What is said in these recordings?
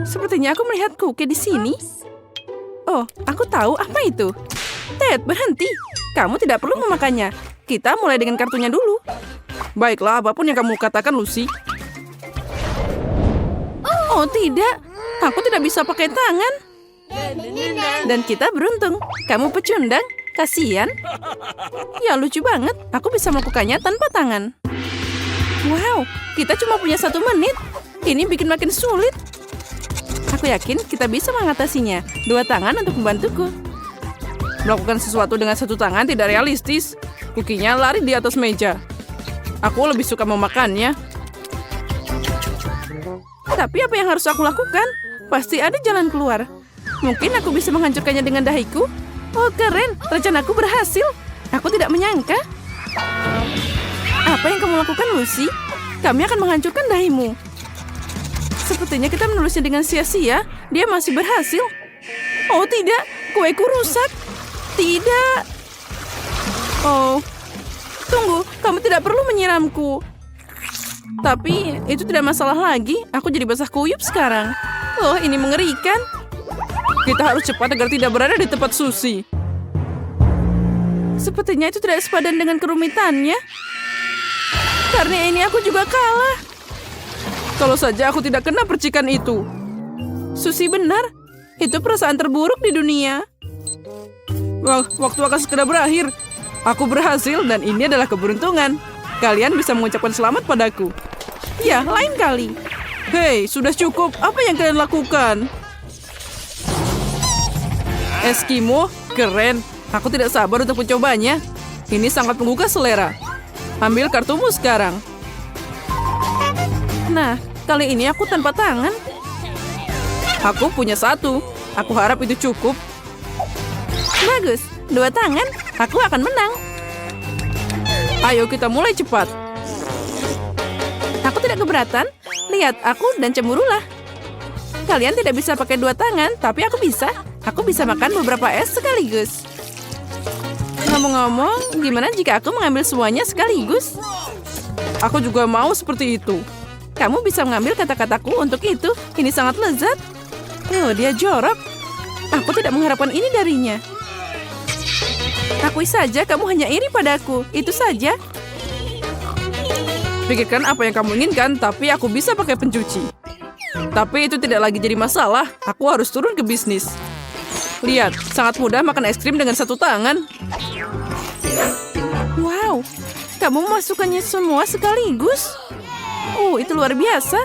Sepertinya aku melihat Cookie di sini. Oh, aku tahu apa itu. Ted, berhenti. Kamu tidak perlu memakannya. Kita mulai dengan kartunya dulu. Baiklah, apapun yang kamu katakan, Lucy. Oh, tidak. Aku tidak bisa pakai tangan. Dan kita beruntung. Kamu pecundang. Kasian. Ya, lucu banget. Aku bisa melakukannya tanpa tangan. Wow, kita cuma punya 1 menit. Ini bikin makin sulit. Aku yakin kita bisa mengatasinya. 2 tangan untuk membantuku. Melakukan sesuatu dengan 1 tangan tidak realistis. Kukinya lari di atas meja. Aku lebih suka memakannya. Tapi apa yang harus aku lakukan? Pasti ada jalan keluar. Mungkin aku bisa menghancurkannya dengan dahiku. Oh, keren. Rencanaku berhasil. Aku tidak menyangka. Apa yang kamu lakukan, Lucy? Kami akan menghancurkan dahimu. Sepertinya kita menulisnya dengan sia-sia. Dia masih berhasil. Oh, tidak. Kueku rusak. Tidak. Oh. Tunggu. Kamu tidak perlu menyiramku. Tapi itu tidak masalah lagi. Aku jadi basah kuyup sekarang. Oh, ini mengerikan. Kita harus cepat agar tidak berada di tempat Susie. Sepertinya itu tidak sepadan dengan kerumitannya. Karena ini aku juga kalah. Kalau saja aku tidak kena percikan itu. Susie benar. Itu perasaan terburuk di dunia. Wah, waktu akan segera berakhir. Aku berhasil dan ini adalah keberuntungan. Kalian bisa mengucapkan selamat padaku. Ya, lain kali. Hei, sudah cukup. Apa yang kalian lakukan? Eskimo, keren. Aku tidak sabar untuk mencobanya. Ini sangat menggugah selera. Ambil kartumu sekarang. Nah, kali ini aku tanpa tangan. Aku punya 1. Aku harap itu cukup. Bagus, 2 tangan. Aku akan menang. Ayo kita mulai cepat. Aku tidak keberatan. Lihat aku dan cemburulah. Kalian tidak bisa pakai 2 tangan, tapi aku bisa. Aku bisa makan beberapa es sekaligus. Ngomong-ngomong, gimana jika aku mengambil semuanya sekaligus? Aku juga mau seperti itu. Kamu bisa mengambil kata-kataku untuk itu. Ini sangat lezat. Oh, dia jorok. Aku tidak mengharapkan ini darinya. Akui saja kamu hanya iri padaku. Itu saja. Pikirkan apa yang kamu inginkan, tapi aku bisa pakai pencuci. Tapi itu tidak lagi jadi masalah. Aku harus turun ke bisnis. Lihat, sangat mudah makan es krim dengan 1 tangan. Wow, kamu memasukkannya semua sekaligus. Oh, itu luar biasa.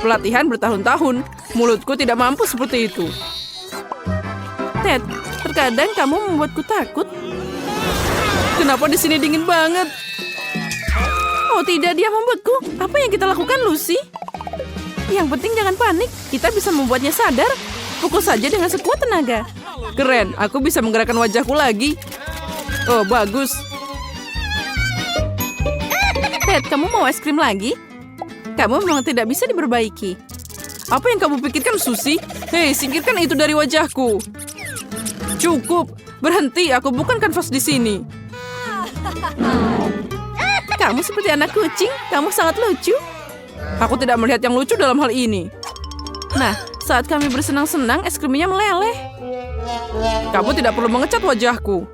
Pelatihan bertahun-tahun. Mulutku tidak mampu seperti itu. Ted, terkadang kamu membuatku takut. Kenapa di sini dingin banget? Oh tidak, dia membuatku. Apa yang kita lakukan, Lucy? Yang penting jangan panik. Kita bisa membuatnya sadar. Pukul saja dengan sekuat tenaga. Keren, aku bisa menggerakkan wajahku lagi. Oh, bagus. Ted, kamu mau es krim lagi? Kamu memang tidak bisa diperbaiki. Apa yang kamu pikirkan, Susie? Hei, singkirkan itu dari wajahku. Cukup, berhenti. Aku bukan kanvas di sini. Kamu seperti anak kucing. Kamu sangat lucu. Aku tidak melihat yang lucu dalam hal ini. Nah, saat kami bersenang-senang, es krimnya meleleh. Kamu tidak perlu mengecat wajahku.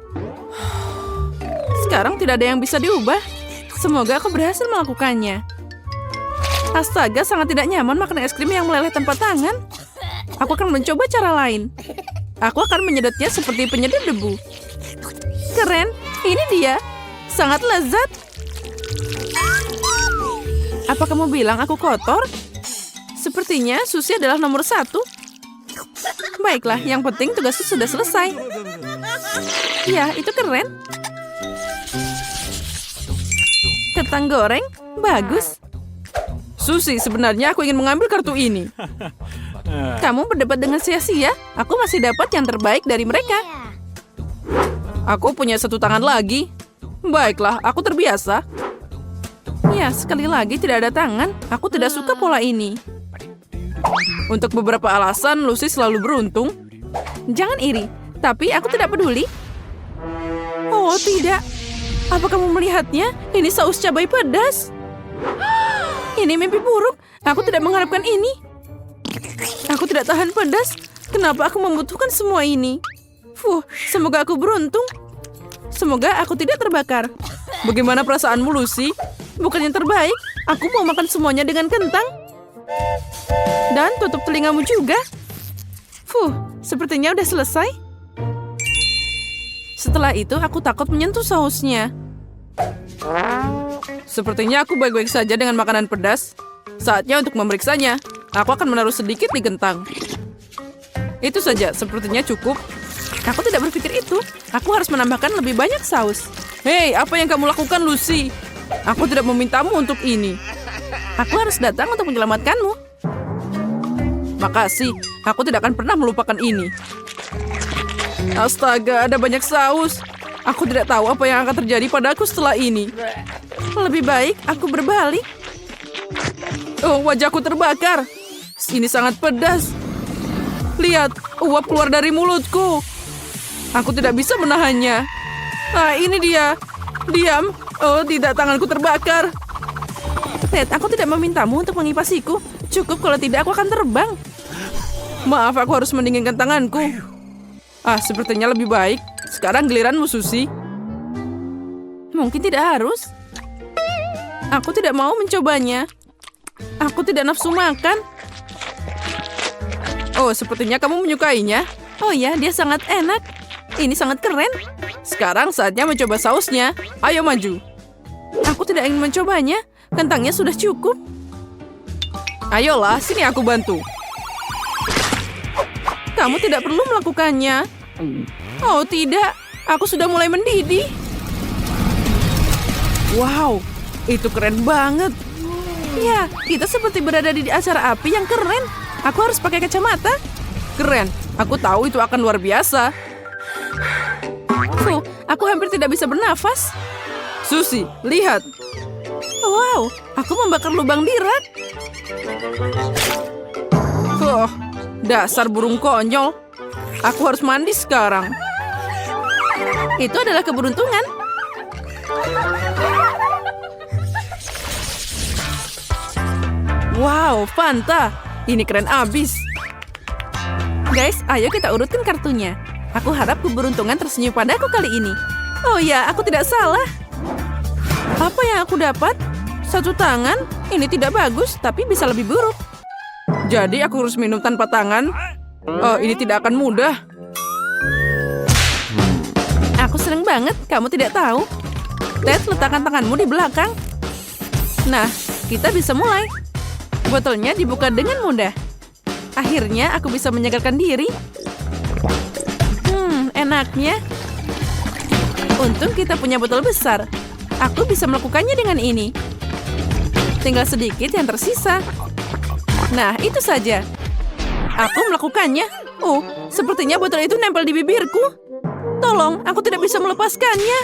Sekarang tidak ada yang bisa diubah. Semoga aku berhasil melakukannya. Astaga, sangat tidak nyaman makan es krim yang meleleh tanpa tangan. Aku akan mencoba cara lain. Aku akan menyedotnya seperti penyedot debu. Keren, ini dia. Sangat lezat. Apa kamu bilang aku kotor? Sepertinya Susie adalah nomor 1. Baiklah, yang penting tugasku sudah selesai. Ya, itu keren. Kentang goreng, bagus. Susie, sebenarnya aku ingin mengambil kartu ini. Kamu berdebat dengan sia-sia. Aku masih dapat yang terbaik dari mereka. Aku punya 1 tangan lagi. Baiklah, aku terbiasa. Ya, sekali lagi tidak ada tangan. Aku tidak suka pola ini. Untuk beberapa alasan, Lucy selalu beruntung. Jangan iri, tapi aku tidak peduli. Oh, tidak. Apa kamu melihatnya? Ini saus cabai pedas. Ini mimpi buruk. Aku tidak mengharapkan ini. Aku tidak tahan pedas. Kenapa aku membutuhkan semua ini? Semoga aku beruntung. Semoga aku tidak terbakar. Bagaimana perasaanmu, Lucy? Bukan yang terbaik. Aku mau makan semuanya dengan kentang. Dan tutup telingamu juga. Sepertinya udah selesai. Setelah itu, aku takut menyentuh sausnya. Sepertinya aku baik-baik saja dengan makanan pedas. Saatnya untuk memeriksanya. Aku akan menaruh sedikit di kentang. Itu saja, sepertinya cukup. Aku tidak berpikir itu. Aku harus menambahkan lebih banyak saus. Hei, apa yang kamu lakukan, Lucy? Aku tidak memintamu untuk ini. Aku harus datang untuk menyelamatkanmu. Makasih, aku tidak akan pernah melupakan ini. Astaga, ada banyak saus. Aku tidak tahu apa yang akan terjadi padaku setelah ini. Lebih baik aku berbalik. Oh, wajahku terbakar. Ini sangat pedas. Lihat, uap keluar dari mulutku. Aku tidak bisa menahannya. Nah, ini dia. Diam. Oh, tidak, tanganku terbakar. Ted, aku tidak memintamu untuk mengipasiku. Cukup, kalau tidak aku akan terbang. Maaf, aku harus mendinginkan tanganku. Sepertinya lebih baik. Sekarang giliranmu, Susie. Mungkin tidak harus. Aku tidak mau mencobanya. Aku tidak nafsu makan. Oh, sepertinya kamu menyukainya. Oh ya, dia sangat enak. Ini sangat keren. Sekarang saatnya mencoba sausnya. Ayo maju. Aku tidak ingin mencobanya. Kentangnya sudah cukup. Ayolah, sini aku bantu. Kamu tidak perlu melakukannya. Oh tidak, aku sudah mulai mendidih. Wow, itu keren banget. Ya, kita seperti berada di acara api yang keren. Aku harus pakai kacamata. Keren, aku tahu itu akan luar biasa. Aku hampir tidak bisa bernafas. Susie, lihat. Wow, aku membakar lubang di rak. Dasar burung konyol. Aku harus mandi sekarang. Itu adalah keberuntungan. Wow, Fanta. Ini keren abis. Guys, ayo kita urutkan kartunya. Aku harap keberuntungan tersenyum padaku kali ini. Oh ya, aku tidak salah. Apa yang aku dapat? Satu tangan. Ini tidak bagus, tapi bisa lebih buruk. Jadi aku harus minum tanpa tangan. Oh, ini tidak akan mudah. Aku senang banget, kamu tidak tahu. Ted, letakkan tanganmu di belakang. Nah, kita bisa mulai. Botolnya dibuka dengan mudah. Akhirnya aku bisa menyegarkan diri. Enaknya. Untung kita punya botol besar. Aku bisa melakukannya dengan ini. Tinggal sedikit yang tersisa. Nah, itu saja. Aku melakukannya. Oh, sepertinya botol itu nempel di bibirku. Tolong, aku tidak bisa melepaskannya.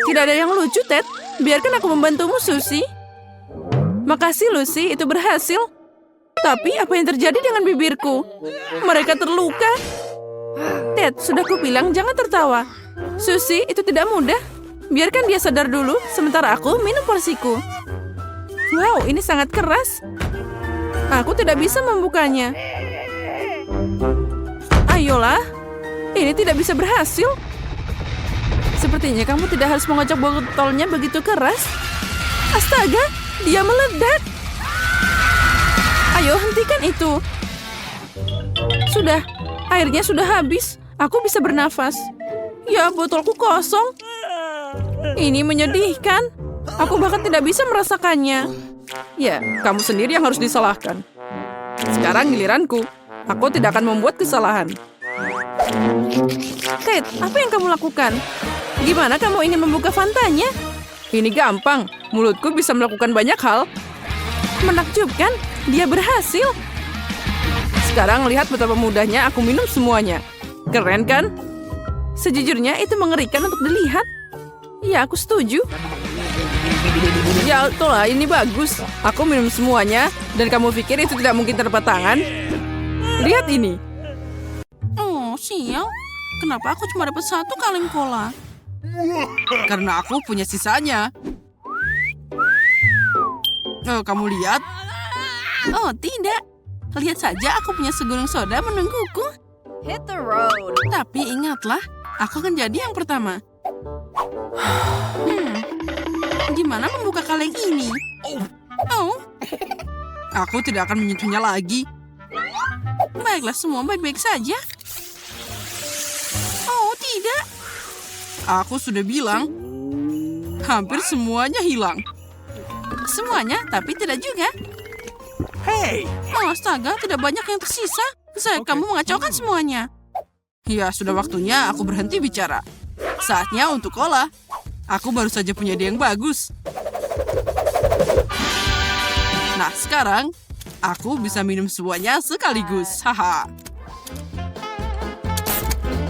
Tidak ada yang lucu, Ted. Biarkan aku membantumu, Susie. Makasih, Lucy. Itu berhasil. Tapi apa yang terjadi dengan bibirku? Mereka terluka. Ted, sudah kubilang jangan tertawa. Susie, itu tidak mudah. Biarkan dia sadar dulu, sementara aku minum porsiku. Wow, ini sangat keras. Aku tidak bisa membukanya. Ayolah. Ini tidak bisa berhasil. Sepertinya kamu tidak harus mengocok botolnya begitu keras. Astaga, dia meledak. Ayo, hentikan itu. Sudah, airnya sudah habis. Aku bisa bernafas. Ya, botolku kosong. Ini menyedihkan. Aku bahkan tidak bisa merasakannya. Ya, kamu sendiri yang harus disalahkan. Sekarang giliranku. Aku tidak akan membuat kesalahan. Kate, apa yang kamu lakukan? Gimana kamu ingin membuka Fantanya? Ini gampang. Mulutku bisa melakukan banyak hal. Menakjubkan, dia berhasil. Sekarang lihat betapa mudahnya aku minum semuanya. Keren kan? Sejujurnya itu mengerikan untuk dilihat. Ya, aku setuju. Ya, itulah, ini bagus. Aku minum semuanya, dan kamu pikir itu tidak mungkin tanpa tangan? Lihat ini. Oh, sial. Kenapa aku cuma dapat satu kaleng cola? Karena aku punya sisanya. Oh, kamu lihat? Oh, tidak. Lihat saja, aku punya segulung soda menungguku. Hit the road. Tapi ingatlah, aku akan jadi yang pertama. Gimana membuka kaleng ini? Oh, aku tidak akan menyentuhnya lagi. Baiklah, semua baik-baik saja. Oh, tidak. Aku sudah bilang, hampir semuanya hilang. Semuanya, tapi tidak juga. Hey! Oh, astaga, tidak banyak yang tersisa. Kamu mengacaukan semuanya. Ya, sudah waktunya aku berhenti bicara. Saatnya untuk cola. Aku baru saja punya ide yang bagus. Nah, sekarang aku bisa minum semuanya sekaligus. Haha.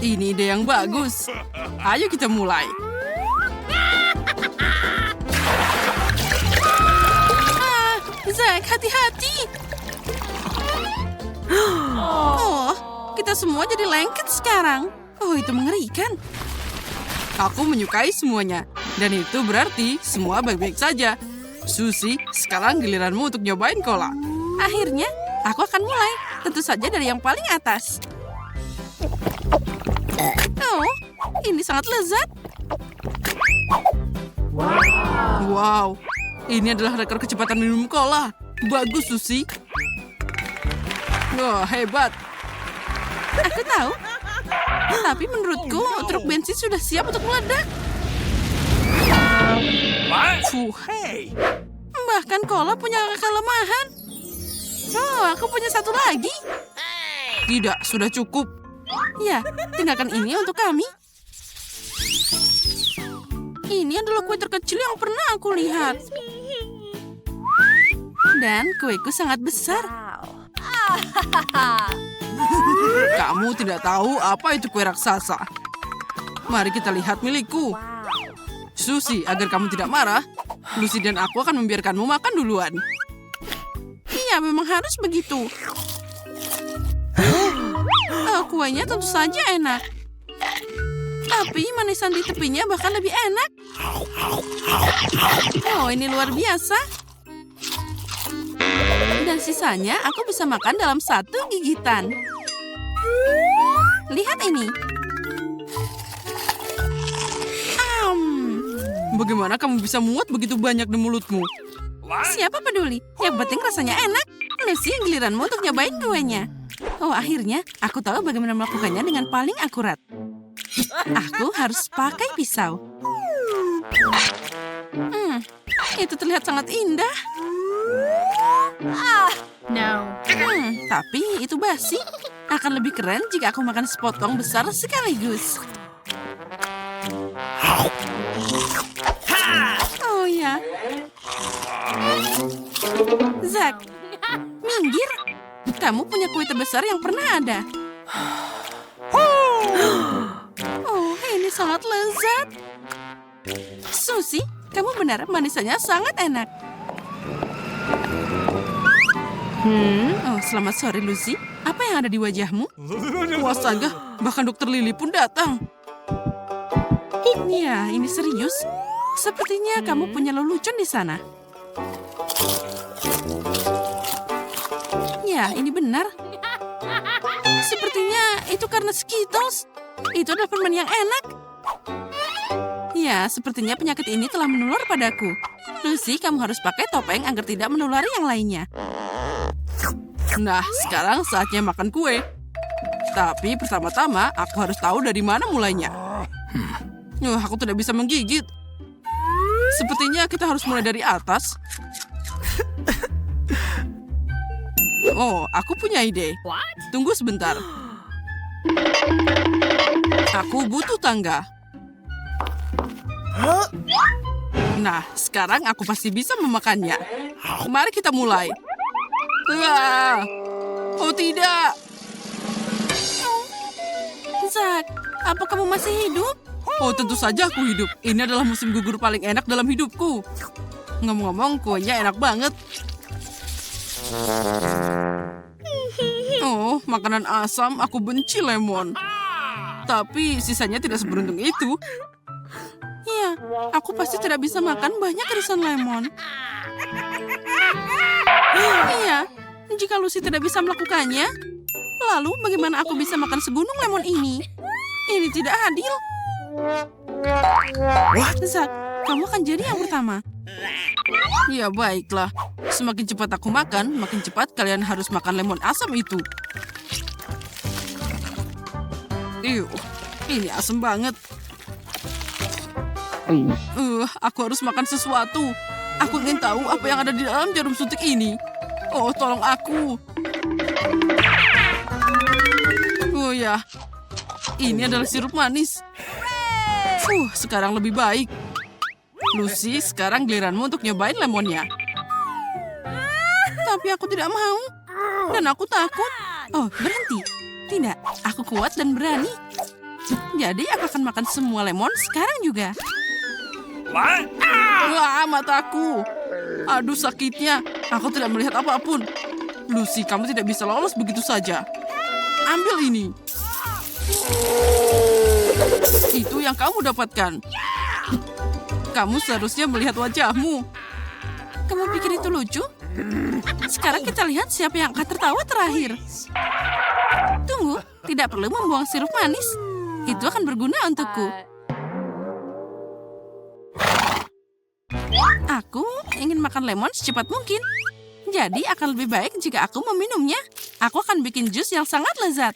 Ini ide yang bagus. Ayo kita mulai. Zack, hati-hati. Oh, kita semua jadi lengket sekarang. Oh, itu mengerikan. Aku menyukai semuanya. Dan itu berarti semua baik-baik saja. Susie, sekarang giliranmu untuk nyobain cola. Akhirnya, aku akan mulai. Tentu saja dari yang paling atas. Oh, ini sangat lezat. Wow, ini adalah rekor kecepatan minum cola. Bagus, Susie. Wah, hebat. Aku tahu. Tapi menurutku, truk bensin sudah siap untuk meledak. Hey! Bahkan cola punya kelemahan. Oh, aku punya satu lagi. Tidak, sudah cukup. Ya, tinggalkan ini untuk kami. Ini adalah kue terkecil yang pernah aku lihat. Dan kueku sangat besar. Kamu tidak tahu apa itu kue raksasa. Mari kita lihat milikku. Susie, agar kamu tidak marah, Lucy dan aku akan membiarkanmu makan duluan. Iya, memang harus begitu. Oh, kuenya tentu saja enak. Tapi manisan di tepinya bahkan lebih enak. Oh, ini luar biasa. Dan sisanya aku bisa makan dalam satu gigitan. Lihat ini. Bagaimana kamu bisa muat begitu banyak di mulutmu? Siapa peduli? Yang penting rasanya enak. Lucy, giliranmu untuk nyobain kuenya. Oh, akhirnya aku tahu bagaimana melakukannya dengan paling akurat. Aku harus pakai pisau. Itu terlihat sangat indah. No. Tapi itu basi. Akan lebih keren jika aku makan sepotong besar sekaligus. Oh ya. Zack, minggir. Kamu punya kue terbesar yang pernah ada. Oh, ini sangat lezat. Susie, kamu benar, manisannya sangat enak. Oh, selamat sore, Lucy. Apa yang ada di wajahmu? Astaga, bahkan dokter Lily pun datang. Ya, ini serius. Sepertinya kamu punya lelucon di sana. Ya, ini benar. Sepertinya itu karena Skittles. Itu adalah permen yang enak. Ya, sepertinya penyakit ini telah menular padaku. Lucy, kamu harus pakai topeng agar tidak menulari yang lainnya. Nah, sekarang saatnya makan kue. Tapi pertama-tama, aku harus tahu dari mana mulainya. Aku tidak bisa menggigit. Sepertinya kita harus mulai dari atas. Oh, aku punya ide. Tunggu sebentar. Aku butuh tangga. Nah, sekarang aku pasti bisa memakannya. Mari kita mulai. Wah! Oh tidak! Zack, apa kamu masih hidup? Oh, tentu saja aku hidup. Ini adalah musim gugur paling enak dalam hidupku. Ngomong-ngomong, kuenya enak banget. Oh, makanan asam, aku benci lemon. Tapi sisanya tidak seberuntung itu. Iya, aku pasti tidak bisa makan banyak irisan lemon. Iya, Jika Lucy tidak bisa melakukannya, lalu bagaimana aku bisa makan segunung lemon ini? Ini tidak adil. Zack, kamu akan jadi yang pertama. Ya baiklah, semakin cepat aku makan, makin cepat kalian harus makan lemon asam itu. Ini asam banget. Aku harus makan sesuatu. Aku ingin tahu apa yang ada di dalam jarum suntik ini. Oh, tolong aku. Oh ya, ini adalah sirup manis. Sekarang lebih baik. Lucy, sekarang giliranmu untuk nyobain lemonnya. Tapi aku tidak mau. Dan aku takut. Oh, berhenti. Tidak, aku kuat dan berani. Jadi aku akan makan semua lemon sekarang juga. What? Wah, mataku. Aduh, sakitnya. Aku tidak melihat apapun. Lucy, kamu tidak bisa lolos begitu saja. Ambil ini. Itu yang kamu dapatkan. Kamu seharusnya melihat wajahmu. Kamu pikir itu lucu? Sekarang kita lihat siapa yang akan tertawa terakhir. Tunggu, tidak perlu membuang sirup manis. Itu akan berguna untukku. Aku ingin makan lemon secepat mungkin. Jadi akan lebih baik jika aku meminumnya. Aku akan bikin jus yang sangat lezat.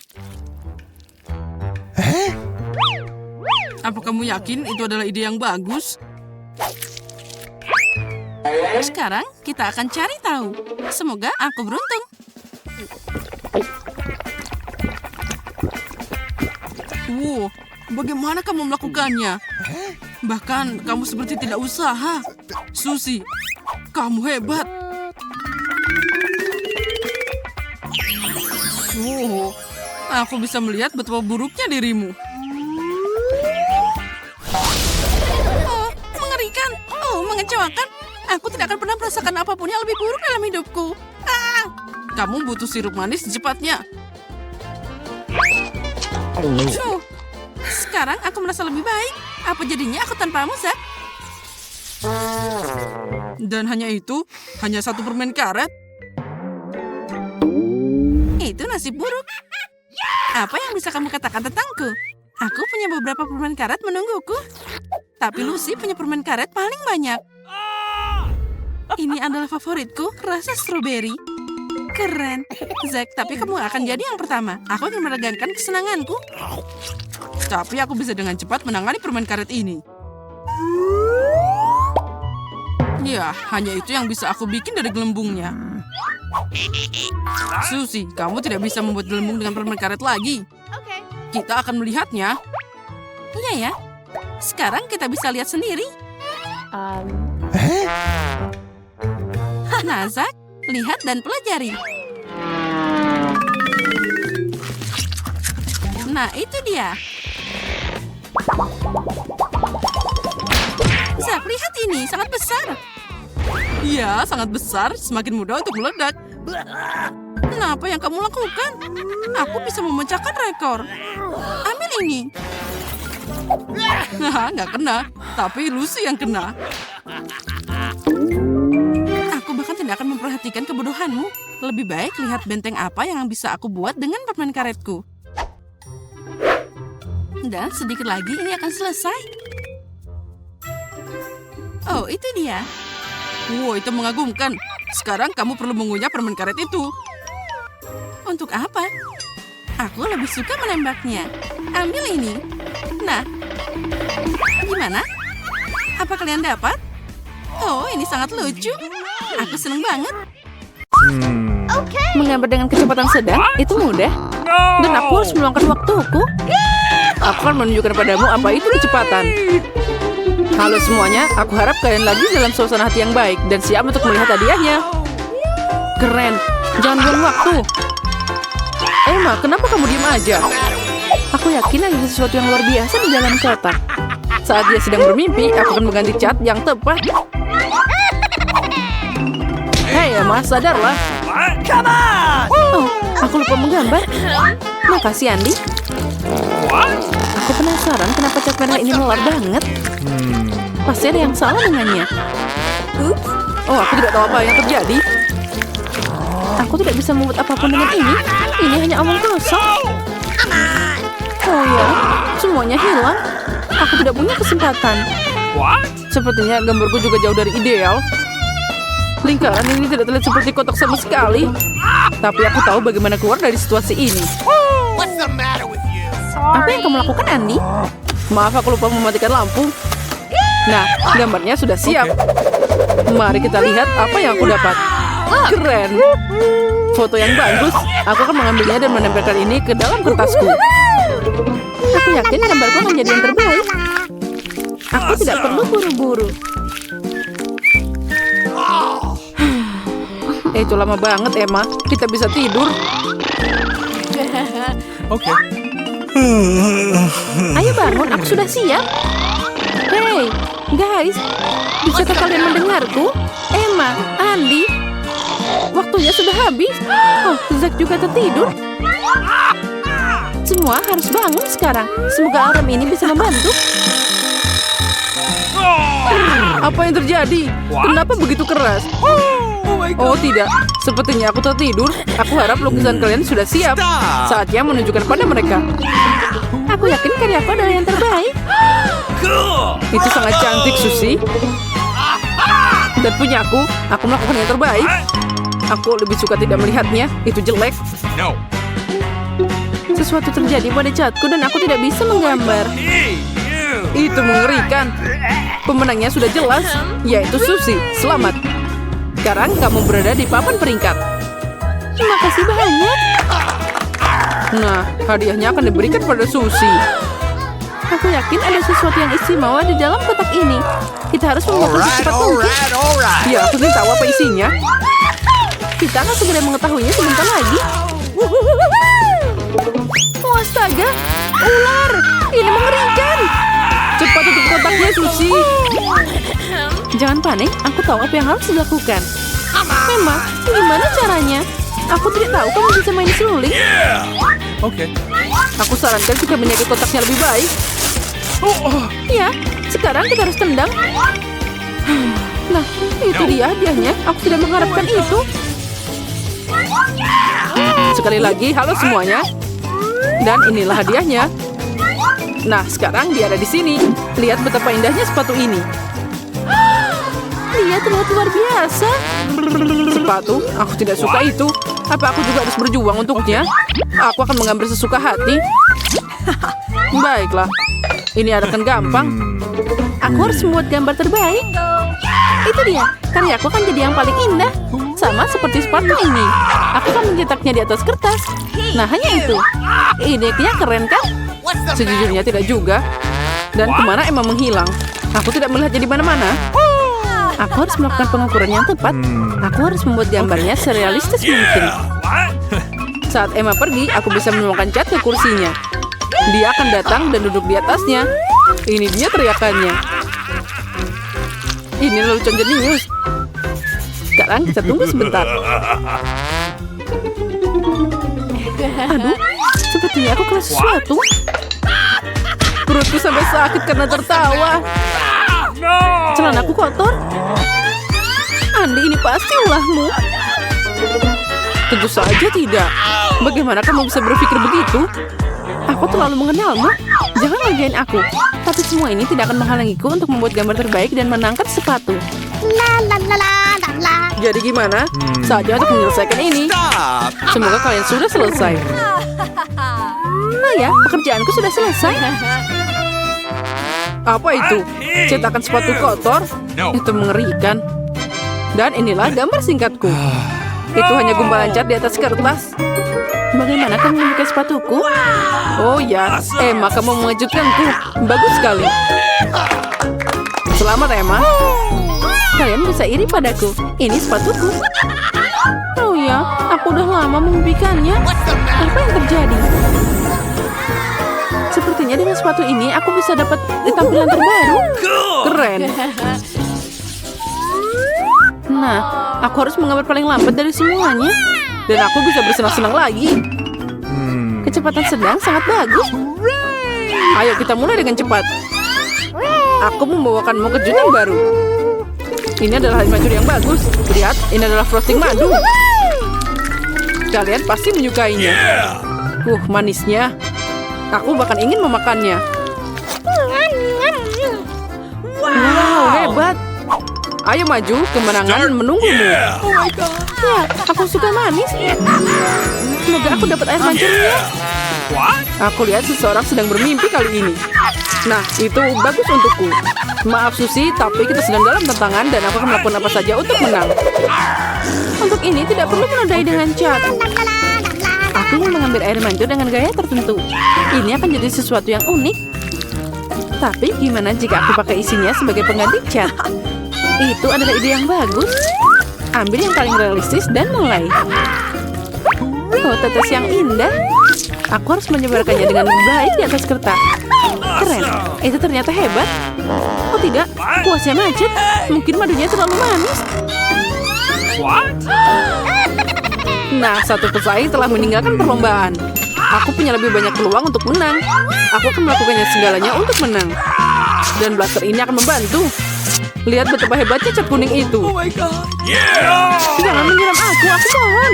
Apa kamu yakin itu adalah ide yang bagus? Sekarang kita akan cari tahu. Semoga aku beruntung. Wow, bagaimana kamu melakukannya? Bahkan kamu seperti tidak usaha. Susie, kamu hebat. Wow, aku bisa melihat betapa buruknya dirimu. Oh, mengerikan. Oh, mengecewakan. Aku tidak akan pernah merasakan apapun yang lebih buruk dalam hidupku. Kamu butuh sirup manis secepatnya. Sekarang aku merasa lebih baik. Apa jadinya aku tanpamu, Zack? Dan hanya itu, hanya satu permen karet. Itu nasib buruk. Apa yang bisa kamu katakan tentangku? Aku punya beberapa permen karet menungguku. Tapi Lucy punya permen karet paling banyak. Ini adalah favoritku, rasa stroberi. Keren. Zack, tapi kamu akan jadi yang pertama. Aku ingin meregangkan kesenanganku. Tapi aku bisa dengan cepat menangani permen karet ini. Ya, hanya itu yang bisa aku bikin dari gelembungnya. Susie, kamu tidak bisa membuat gelembung dengan permen karet lagi. Kita akan melihatnya. Iya ya. Sekarang kita bisa lihat sendiri. Nah, Zack, lihat dan pelajari. Nah, itu dia. Zack, lihat ini, sangat besar. Iya, sangat besar, semakin mudah untuk meledak. Apa yang kamu lakukan? Aku bisa memecahkan rekor. Ambil ini. Nah, nggak kena, tapi Lucy yang kena. Aku bahkan tidak akan memperhatikan kebodohanmu. Lebih baik lihat benteng apa yang bisa aku buat dengan permen karetku. Dan sedikit lagi ini akan selesai. Oh, itu dia. Wow, itu mengagumkan. Sekarang kamu perlu mengunyah permen karet itu. Untuk apa? Aku lebih suka menembaknya. Ambil ini. Nah, gimana? Apa kalian dapat? Oh, ini sangat lucu. Aku senang banget. Menggambar dengan kecepatan sedang itu mudah. Dan aku harus meluangkan waktuku. Aku akan menunjukkan padamu apa itu kecepatan. Halo semuanya, aku harap kalian lagi dalam suasana hati yang baik dan siap untuk melihat hadiahnya. Keren, jangan buang waktu. Emma, kenapa kamu diam aja? Aku yakin ada sesuatu yang luar biasa di dalam kotak. Saat dia sedang bermimpi, aku akan mengganti cat yang tepat. Hei Emma, sadarlah. Come on! Oh, aku lupa menggambar. Makasih Andy. Aku penasaran kenapa cat merah ini melar banget. Pasti ada yang salah dengannya. Oh, aku tidak tahu apa yang terjadi. Aku tidak bisa membuat apapun dengan ini. Ini hanya omong kosong. Oh ya, semuanya hilang. Aku tidak punya kesempatan. What? Sepertinya gambarku juga jauh dari ideal. Lingkaran ini tidak terlihat seperti kotak sama sekali. Tapi aku tahu bagaimana keluar dari situasi ini. What's the matter with you? Apa yang kamu lakukan, Andi? Maaf, aku lupa mematikan lampu. Nah, gambarnya sudah siap. Mari kita lihat apa yang aku dapat. Keren. Foto yang bagus. Aku akan mengambilnya dan menempelkan ini ke dalam kertasku. Aku yakin gambarku akan jadi yang terbaik. Aku tidak perlu buru-buru. Itu lama banget, Emma. Kita bisa tidur. Okay. Ayo bangun, aku sudah siap. Hey, guys. Bisakah kalian mendengarku? Emma, Andi. Waktunya sudah habis. Oh, Zack juga tertidur. Semua harus bangun sekarang. Semoga alarm ini bisa membantu. Apa yang terjadi? Kenapa begitu keras? Oh tidak, sepertinya aku tertidur. Aku harap lukisan kalian sudah siap. Saatnya menunjukkan pada mereka. Aku yakin karyaku adalah yang terbaik. Cool. Itu sangat cantik, Susi. Dan punyaku, aku melakukan yang terbaik. Aku lebih suka tidak melihatnya. Itu jelek. No. Sesuatu terjadi pada catku dan aku tidak bisa menggambar. Hey, you. Itu mengerikan. Pemenangnya sudah jelas, yaitu Susi. Selamat. Sekarang kamu berada di papan peringkat. Terima kasih banyak. Nah, hadiahnya akan diberikan pada Susi. Aku yakin ada sesuatu yang istimewa di dalam kotak ini. Kita harus membuka secepat mungkin. Ya, aku ingin tahu apa isinya. Kita akan segera mengetahuinya sebentar lagi. Astaga, ular! Ini mengerikan. Cepat tutup kotaknya, Susi. Jangan panik, aku tahu apa yang harus dilakukan. Memang, gimana caranya? Aku tidak tahu kamu bisa main seruling. Okay. Aku sarankan jika menjaga kotaknya lebih baik. Ya, sekarang kita harus tendang. Nah, itu dia hadiahnya. Aku tidak mengharapkan itu. Sekali lagi, halo semuanya. Dan inilah hadiahnya. Nah, sekarang dia ada di sini. Lihat betapa indahnya sepatu ini. Dia terlihat luar biasa. Sepatu? Aku tidak suka itu. Apa aku juga harus berjuang untuknya? Aku akan mengambil sesuka hati. Baiklah. Ini akan gampang. Aku harus membuat gambar terbaik. Itu dia. Karyaku akan jadi yang paling indah. Sama seperti sepatu ini. Aku akan mencetaknya di atas kertas. Nah, hanya itu. Idenya keren kan? Sejujurnya tidak juga. Dan kemana Emma menghilang? Aku tidak melihatnya di mana-mana. Aku harus melakukan pengukuran yang tepat. Aku harus membuat gambarnya serealistis mungkin. What? Saat Emma pergi, aku bisa menemukan cat ke kursinya. Dia akan datang dan duduk di atasnya. Ini dia teriakannya. Ini lelucon jenius. Sekarang kita tunggu sebentar. Aduh, sepertinya aku kena sesuatu. Perutku sampai sakit karena tertawa. No. Celanaku kotor. Andi, ini pasti ulahmu. Tentu saja tidak. Bagaimana kamu bisa berpikir begitu? Aku terlalu mengenalmu. Jangan ngerjain aku. Tapi semua ini tidak akan menghalangiku untuk membuat gambar terbaik dan menangkap sepatu. Jadi gimana? Saatnya untuk menyelesaikan ini. Semoga kalian sudah selesai. Oh ya, pekerjaanku sudah selesai. Apa itu? Cetakan sepatu kotor? Itu mengerikan. Dan inilah gambar singkatku. Itu hanya gumpalan cat di atas kertas. Bagaimana kamu menyukai sepatuku? Oh ya, Emma, kamu mengejutkanku. Bagus sekali. Selamat, Emma. Kalian bisa iri padaku. Ini sepatuku. Oh ya, aku udah lama memimpikannya. Apa yang terjadi? Sepertinya dengan sepatu ini aku bisa dapat tampilan terbaru. Keren. Nah, aku harus menggambar paling lambat dari semuanya. Dan aku bisa bersenang-senang lagi. Kecepatan sedang sangat bagus. Ayo kita mulai dengan cepat. Aku membawakanmu kejutan baru. Ini adalah madu yang bagus. Lihat, ini adalah frosting madu. Kalian pasti menyukainya. Manisnya. Aku bahkan ingin memakannya. Wow, hebat. Ayo maju, kemenangan menunggumu. Yeah. Ya, aku suka manis. Semoga aku dapat air mancurnya. What? Aku lihat seseorang sedang bermimpi kali ini. Nah, itu bagus untukku. Maaf Susi, tapi kita sedang dalam tantangan dan aku akan melakukan apa saja untuk menang. Untuk ini tidak perlu menodai dengan cat. Aku ingin mengambil air mancur dengan gaya tertentu. Ini akan jadi sesuatu yang unik. Tapi gimana jika aku pakai isinya sebagai pengganti cat? Itu adalah ide yang bagus. Ambil yang paling realistis dan mulai. Oh, tetes yang indah. Aku harus menyebarkannya dengan baik di atas kertas. Keren. Itu ternyata hebat. Oh tidak, kuasnya macet. Mungkin madunya terlalu manis. What? Nah, satu pesaing telah meninggalkan perlombaan. Aku punya lebih banyak peluang untuk menang. Aku akan melakukannya segalanya untuk menang. Dan blaster ini akan membantu. Lihat betapa hebatnya cat kuning itu. Yeah. Jangan menyiram aku mohon.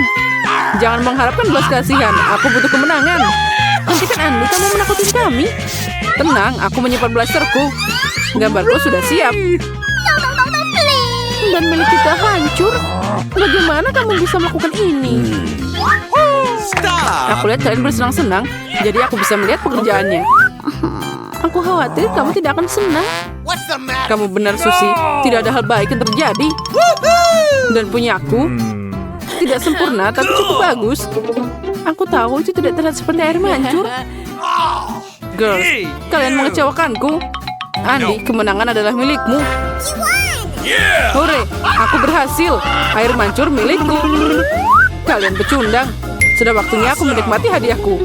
Jangan mengharapkan belas kasihan. Aku butuh kemenangan. Hentikan Andi, kamu menakuti kami. Tenang, aku menyimpan blasterku. Gambarku sudah siap. Dan milik kita hancur. Bagaimana kamu bisa melakukan ini? Stop! Aku lihat kalian bersenang-senang, jadi aku bisa melihat pekerjaannya. Aku khawatir kamu tidak akan senang. What's the matter? Kamu benar, Susi. Tidak ada hal baik yang terjadi. Dan punyaku tidak sempurna, tapi cukup bagus. Aku tahu itu tidak terlihat seperti air mancur. Girls, kalian mengecewakanku. Andi, kemenangan adalah milikmu. Yeah. Hore, aku berhasil. Air mancur milikku. Kalian pecundang. Sudah waktunya aku menikmati hadiahku.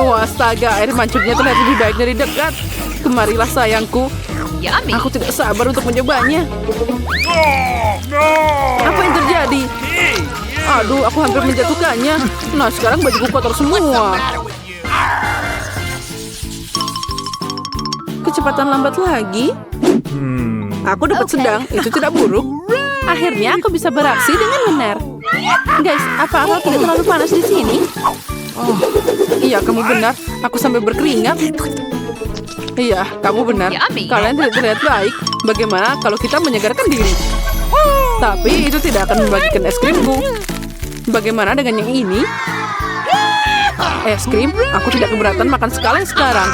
Wah, astaga, air mancurnya terlihat lebih baik dari dekat. Kemarilah sayangku. Yummy. Aku tidak sabar untuk mencobanya. Apa yang terjadi? Aduh, aku hampir menjatuhkannya. Nah, sekarang bajuku kotor semua. Matter with you? Kecepatan lambat lagi. Aku dapat sedang, itu tidak buruk. Akhirnya aku bisa beraksi dengan benar. Guys, apa tidak terlalu panas di sini? Oh, iya, kamu benar. Aku sampai berkeringat. Iya, kamu benar. Yummy. Kalian tidak terlihat baik. Bagaimana kalau kita menyegarkan diri? Tapi itu tidak akan membagikan es krimku. Bagaimana dengan yang ini? Es krim? Aku tidak keberatan makan sekali sekarang.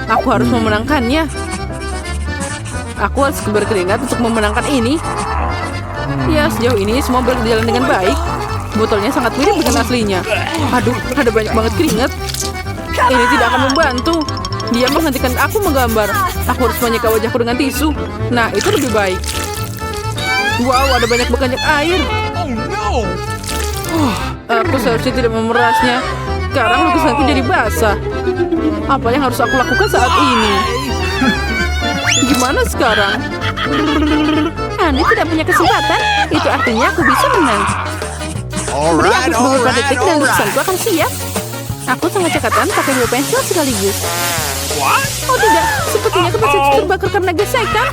Aku harus memenangkannya. Aku harus berkeringat untuk memenangkan ini. Ya, sejauh ini semua berjalan dengan baik. Botolnya sangat mirip dengan aslinya. Aduh, ada banyak banget keringat. Ini tidak akan membantu. Dia menghentikan aku menggambar. Aku harus menyeka wajahku dengan tisu. Nah, itu lebih baik. Wow, ada banyak air. Oh no. Aku seharusnya tidak memerasnya. Sekarang lukisanku jadi basah. Apa yang harus aku lakukan saat ini? Gimana sekarang? Andi tidak punya kesempatan. Itu artinya aku bisa menang. Beri aku beberapa detik dan lukisanku akan siap. Aku sangat cekatan pakai 2 pensil sekaligus. What? Oh tidak, sepertinya kertas itu terbakar karena gesekan.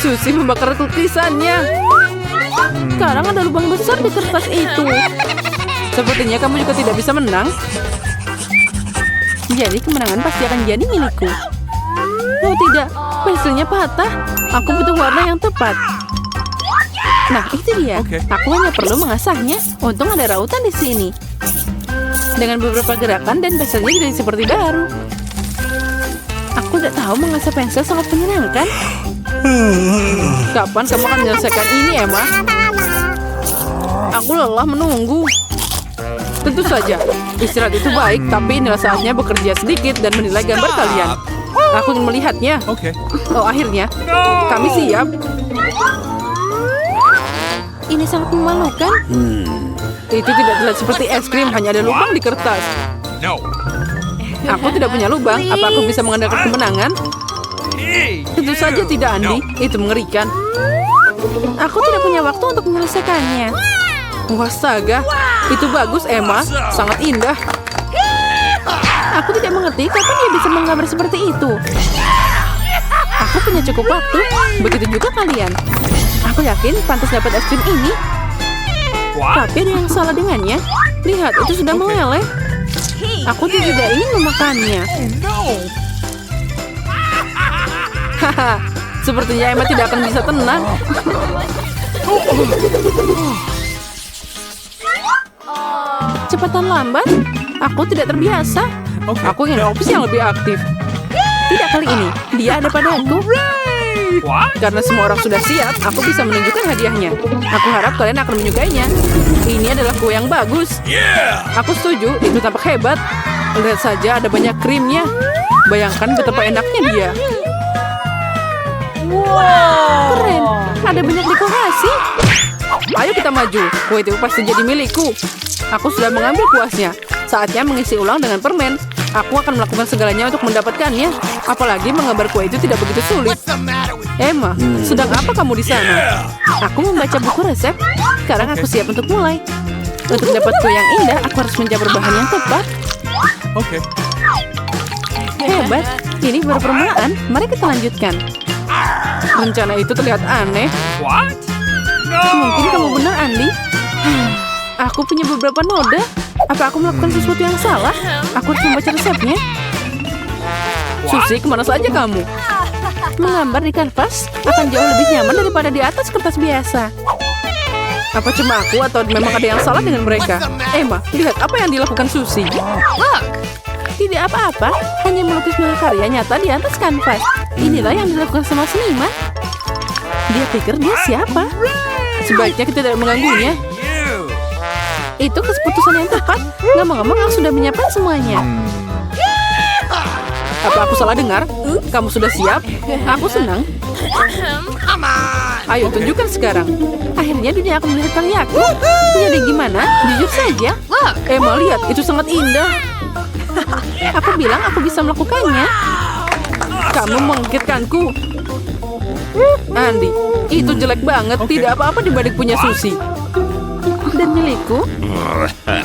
Susi membakar lukisannya. Sekarang ada lubang besar di kertas itu. Sepertinya kamu juga tidak bisa menang. Jadi kemenangan pasti akan jadi milikku. Oh tidak, pensilnya patah. Aku butuh warna yang tepat. Nah, itu dia. Oke. Aku hanya perlu mengasahnya. Untung ada rautan di sini. Dengan beberapa gerakan dan pensilnya jadi seperti baru. Aku tidak tahu mengasah pensil sangat menyenangkan. Kapan kamu akan menyelesaikan ini, Emma? Aku lelah menunggu. Tentu saja, istirahat itu baik, tapi inilah saatnya bekerja sedikit dan menilai gambar kalian. Aku ingin melihatnya. Okay. Oh, akhirnya. Kami siap. Ini sangat memalukan. Itu tidak terlihat seperti es krim, hanya ada lubang di kertas. No. Aku tidak punya lubang. Apa aku bisa mengandalkan kemenangan? Hey. Tentu saja tidak, Andi. Itu mengerikan. Aku tidak punya waktu untuk menyelesaikannya. Wah, astaga. Itu bagus, Emma. Sangat indah. Aku tidak mengerti kapan dia bisa menggambar seperti itu. Aku punya cukup waktu. Begitu juga kalian. Aku yakin pantas dapat es krim ini. Tapi ada yang salah dengannya. Lihat, itu sudah meleleh. Aku tidak ingin memakannya. No. Haha, sepertinya Emma tidak akan bisa tenang. Cepatan lambat? Aku tidak terbiasa. Oke. Aku ingin opsi yang lebih aktif. Tidak kali ini, dia ada padaku. What? Karena semua orang sudah siap, aku bisa menunjukkan hadiahnya. Aku harap kalian akan menyukainya. Ini adalah kue yang bagus. Yeah. Aku setuju, itu tampak hebat. Lihat saja, ada banyak krimnya. Bayangkan betapa enaknya dia. Keren, ada banyak dekorasi. Ayo kita maju, kue itu pasti jadi milikku. Aku sudah mengambil kuasnya. Saatnya mengisi ulang dengan permen. Aku akan melakukan segalanya untuk mendapatkannya. Apalagi menggambar kue itu tidak begitu sulit. What's the matter with Emma, sedang apa kamu di sana? Aku membaca buku resep. Sekarang aku siap untuk mulai. Untuk dapat kue yang indah, aku harus mencampur bahan yang tepat. Oke. Hebat, ini baru permulaan. Mari kita lanjutkan. Rencana itu terlihat aneh. What? Mungkin No. kamu benar, Andi. Aku punya beberapa noda. Apa aku melakukan sesuatu yang salah? Aku harus membaca resepnya. Susi, kemana saja kamu? Menggambar di kanvas akan jauh lebih nyaman daripada di atas kertas biasa. Apa cuma aku atau memang ada yang salah dengan mereka? Emma, lihat apa yang dilakukan Susi. Look. Tidak apa-apa, hanya melukis karya nyata di atas kanvas. Inilah yang dilakukan sama seniman. Dia pikir dia siapa? Sebaiknya kita tidak mengganggunya. You. Itu keputusan yang tepat. Ngomong-ngomong, aku sudah menyiapkan semuanya. Apa aku salah dengar? Kamu sudah siap? Aku senang. Come on! Ayo tunjukkan sekarang. Akhirnya dunia akan melihat karyaku. Jadi gimana? Jujur saja. Look. Emma, lihat, itu sangat indah. Aku bilang aku bisa melakukannya. Kamu mengejutkanku. Andi, itu jelek banget. Tidak apa-apa dibanding punya Susi. Dan milikku,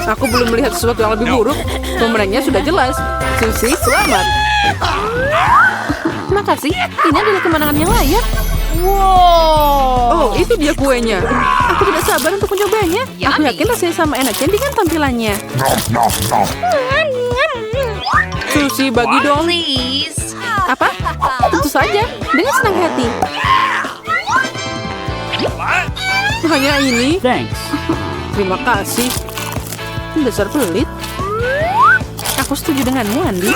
aku belum melihat sesuatu yang lebih buruk. Pemenangnya sudah jelas. Susi, selamat. Makasih, ini adalah kemenangan yang layak. Oh, itu dia kuenya. Aku tidak sabar untuk mencobanya. Aku yakin rasanya sama enaknya dengan tampilannya. Susi, bagi dong. Please. Apa? Tentu saja, dengan senang hati. What? Hanya ini. Thanks. Terima kasih. Dasar pelit. Aku setuju denganmu, Andi.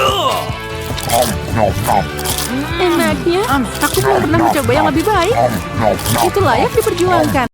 Enaknya, aku belum pernah mencoba yang lebih baik. Itu layak diperjuangkan.